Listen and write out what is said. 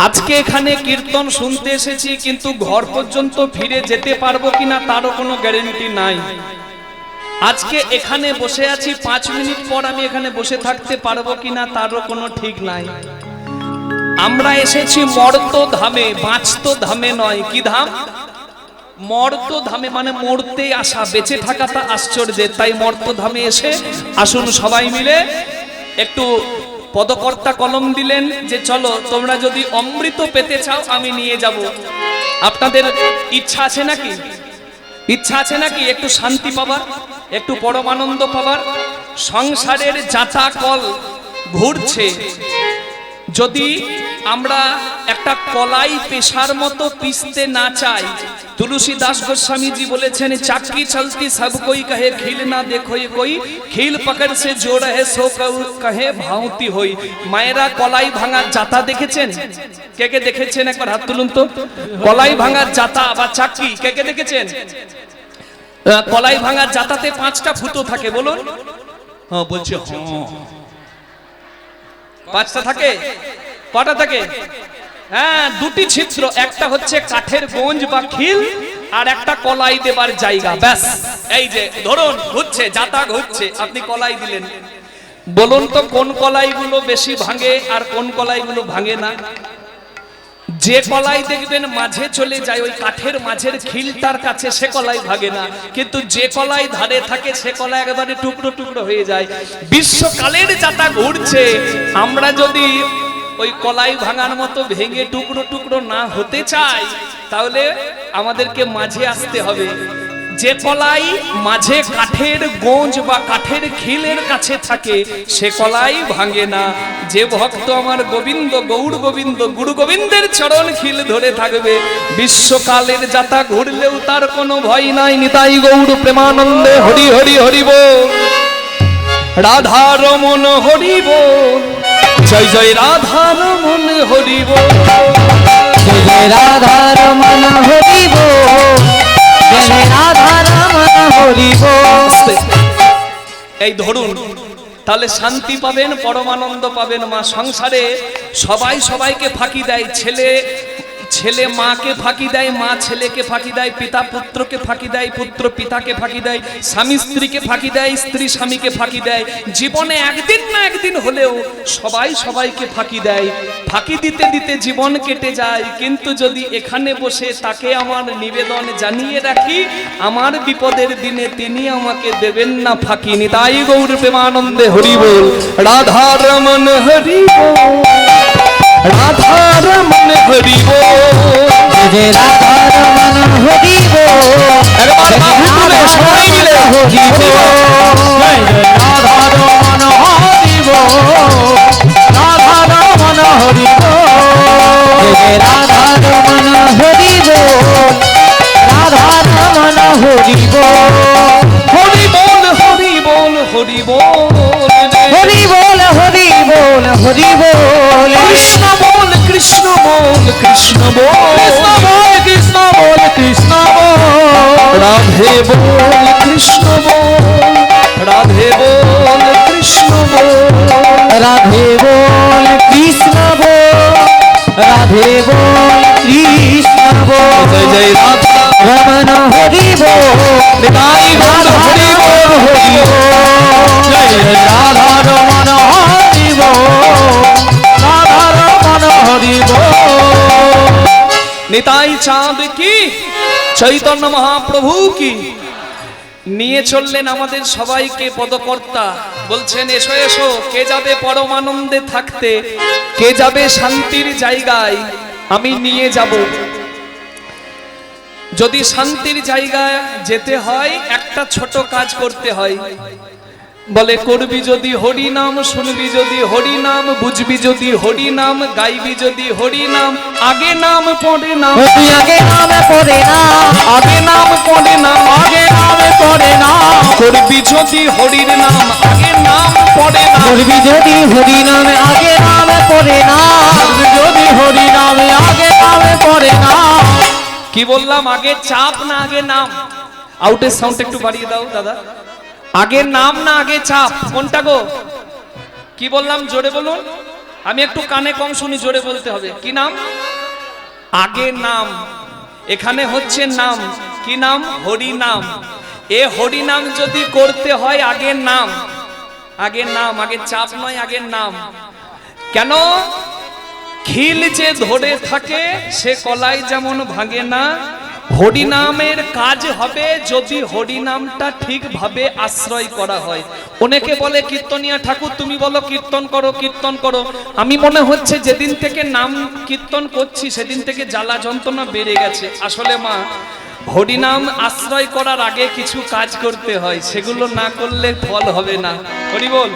আজকে এখানে কীর্তন শুনতে এসেছি, কিন্তু ঘর পর্যন্ত ফিরে যেতে পারবো কিনা তারও কোনো গ্যারান্টি নাই। আজকে এখানে বসে আছি, 5 মিনিট পর আমি এখানে বসে থাকতে পারবো কিনা তারও কোনো ঠিক নাই। আমরা এসেছি মর্ত ধামে, বাঁচত ধামে নয়। কি ধাম? মর্ত ধামে, মানে মরতে আসা, বেঁচে থাকাটা আশ্চর্যের। তাই মর্ত ধামে এসে আসুন সবাই মিলে একটু। পদকর্তা কলম দিলেন যে চলো তোমরা যদি অমৃত পেতে চাও আমি নিয়ে যাব। আপনাদের ইচ্ছা আছে নাকি? ইচ্ছা আছে নাকি একটু শান্তি পাবার, একটু পরমানন্দ পাবার? সংসারের যাতা কল ঘুরছে, যদি আমরা একটা কলাই পেশার মতো পিষতে না চাই। তুলসী দাস গোস্বামীজি বলেছেন, চাকি চলতি সব কোই কহে খিল না দেখো কই, খিল পকড় সে জো রহে সো কহে ভাউতি হই। মায়েরা কলাই ভাঙার যাতা দেখেছেন? কে কে দেখেছেন একবার হাত তুলুন তো। কলাই ভাঙার যাতা বা চাকি কে কে দেখেছেন? কলাই ভাঙার যাতাতে 5টা ফুটো থাকে, বলুন। হ্যাঁ বলছে, হ্যাঁ 5টা থাকে। কটা থাকে? হ্যাঁ, 2টি ছিদ্র, একটা হচ্ছে কাঠের গঞ্জ বা খিল, আর একটা কলাই দেবার জায়গা। ব্যাস, এই যে ধরুন ঘুরছে, যাতা ঘুরছে, আপনি কলাই দিলেন। বলুন তো কোন কলাইগুলো বেশি ভাঙে আর কোন কলাইগুলো ভাঙে না? যে কলাই দেখবেন মাঝে চলে যায়, ওই কাঠের মাঝের খিলটার কাছে, সে কলাই ভাঙে না। কিন্তু যে কলাই ধারে থাকে সে কলাই একেবারে টুকরো টুকরো হয়ে যায়। বিশ্বকালের যাতা ঘুরছে, আমরা যদি ওই কলাই ভাঙার মতো ভেঙে টুকরো টুকরো না হতে চাই, তাহলে আমাদেরকে মাঝে আসতে হবে। যে কলাই মাঝে কাঠের গোঁজ বা কাঠের খিলের কাছে থাকে সে কলাই ভাঙে না। যে ভক্ত আমার গোবিন্দ, গৌর গোবিন্দ, গুরু গোবিন্দের চরণ খিল ধরে থাকবে, বিশ্বকালের যাতা ঘুরলেও তার কোনো ভয় নাই। নিতাই গৌর প্রেমানন্দে হরি হরি হরি বল। রাধা রমন হরি বল, জয় জয় রাধা রমন হরি বল, জয় জয় রাধা রমন হরি বল, জয় জয় রাধা রমন হরি বল। এই ধরুন, তাহলে শান্তি পাবেন, পরমানন্দ পাবেন। মা সংসারে সবাই সবাইকে ফাঁকি দেয়। ছেলে মাকে ফাঁকি দেয়, মা ছেলেকে ফাঁকি দেয়, পিতা পুত্রকে ফাঁকি দেয়, পুত্র পিতাকে ফাঁকি দেয়, স্বামী স্ত্রীকে ফাঁকি দেয়, স্ত্রী স্বামীকে ফাঁকি দেয়। জীবনে একদিন না একদিন হলেও সবাই সবাইকে ফাঁকি দেয়। ফাঁকি দিতে দিতে জীবন কেটে যায়। কিন্তু যদি এখানে বসে তাকে আমার নিবেদন জানিয়ে রাখি, আমার বিপদের দিনে তিনি আমাকে দেবেন না ফাঁকি। নিতাই গৌর প্রেমানন্দে হরি বল। রাধা রমন হরি বল, রাধা রমন হরি বল, জয় রাধা রমন হরি বল, একবার বাহুলে সবাই মিলে হরি বল, জয় রাধা রমন হরি বল, রাধা রমন হরি বল, জয় রাধা রমন হরি বল, রাধা রমন হরি বল, হরি বল হরি বল হরি বল, হরি বল হরি বল হরি বল, কৃষ্ণ বল কৃষ্ণ বল কৃষ্ণ বল, কৃষ্ণ বল কৃষ্ণ বল, রাধে বল কৃষ্ণ বল, রাধে বল কৃষ্ণ বল, রাধে বল কৃষ্ণ বল, রাধে বল কৃষ্ণ বল, জয় জয় রাধা রমন হরি বল, নিতাই গৌর হরি বল হরি বল, জয় রাধা রমন হরি বল, রাধা রমন হরি বল। নিতাই চাঁদ কি, চৈতন্য মহাপ্রভু কি। নিয়ে চললেন আমাদের সবাইকে পদকর্তা, বলছেন এসো এসো, কে যাবে পরমানন্দে থাকতে, কে যাবে শান্তির জায়গায়, আমি নিয়ে যাব। যদি শান্তির জায়গায় যেতে হয় একটা ছোট কাজ করতে হয়। বলে করবি যদি হরি নাম, শুনবি যদি হরি নাম, বুঝবি যদি হরি নাম, গাইবি যদি হরি নাম, আগে নাম পড়ে নাম, আগে নাম পড়ে না, আগে নাম পড়ে নাম, আগে নাম পড়ে না, করবি যদি হরির নাম, আগে নাম পড়ে নাম, করবি যদি হরি নামে, আগে নাম পড়ে না, যদি হরি নামে, আগে নাম পড়ে না। কি বললাম? আগে চাপ না আগে নাম? আউটের সাউন্ড একটু বাড়িয়ে দাও দাদা। আগে নাম না আগে চাপ, কোনটা গো? কি বললাম জোরে বলুন। আমি একটু কানে কম শুনি, জোরে বলতে হবে। কি নাম? আগে নাম। এখানে হচ্ছে নাম। কি নাম? হরি নাম। এ হরি নাম যদি করতে হয় আগে নাম, আগে নাম, আগে চাপ নয়, আগে নাম। কেন? খিল যে ধরে থাকে সে কলাই যেমন ভাঙে না, হরিনামের কাজ হবে যদি হরিনামটা ঠিকভাবে আশ্রয় করা হয়। অনেকে বলে কীর্তনিয়া ঠাকুর তুমি বলো কীর্তন করো, কীর্তন করো। আমি মনে হচ্ছে যেদিন থেকে নাম কীর্তন করছি সেদিন থেকে জ্বালা যন্ত্রণা বেড়ে গেছে। আসলে মা, হরিনাম আশ্রয় করার আগে কিছু কাজ করতে হয়, সেগুলো না করলে ফল হবে না। হরি বল।